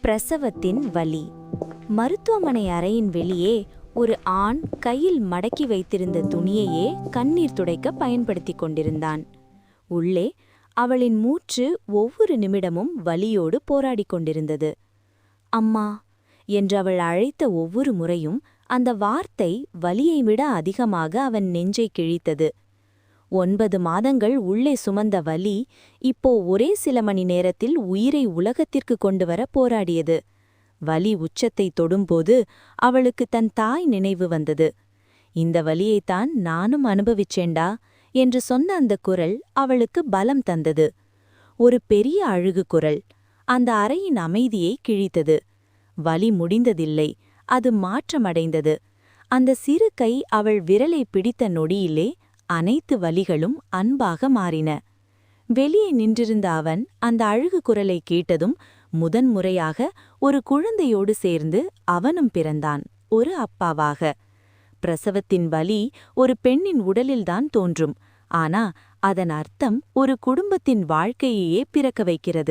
பிரசவத்தின் வலி. மருத்துவமனை அறையின் வெளியே ஒரு ஆண் கையில் மடக்கி வைத்திருந்த துணியையே கண்ணீர் துடைக்க பயன்படுத்திக் கொண்டிருந்தான். உள்ளே அவளின் மூச்சு ஒவ்வொரு நிமிடமும் வலியோடு போராடிக் கொண்டிருந்தது. அம்மா என்று அவள் அழைத்த ஒவ்வொரு முறையும் அந்த வார்த்தை வலியை விட அதிகமாக அவன் நெஞ்சை கிழித்தது. 9 மாதங்கள் உள்ளே சுமந்த வலி இப்போ ஒரே சில மணி நேரத்தில் உயிரை உலகத்திற்கு கொண்டுவர போராடியது. வலி உச்சத்தை தொடும்போது அவளுக்கு தன் தாய் நினைவு வந்தது. இந்த வலியைத்தான் நானும் அனுபவிச்சேண்டா என்று சொன்ன அந்த குரல் அவளுக்கு பலம் தந்தது. ஒரு பெரிய அழுகு குரல் அந்த அறையின் அமைதியை கிழித்தது. வலி முடிந்ததில்லை, அது மாற்றமடைந்தது. அந்த சிறு கை அவள் விரலை பிடித்த நொடியிலே அனைத்து வலிகளும் அன்பாக மாறின. வெளியே நின்றிருந்த அவன் அந்த அழுகு குரலை கேட்டதும் முதன்முறையாக ஒரு குழந்தையோடு சேர்ந்து அவனும் பிறந்தான், ஒரு அப்பாவாக. பிரசவத்தின் வலி ஒரு பெண்ணின் உடலில்தான் தோன்றும், ஆனா அதன் அர்த்தம் ஒரு குடும்பத்தின் வாழ்க்கையையே பிறக்க வைக்கிறது.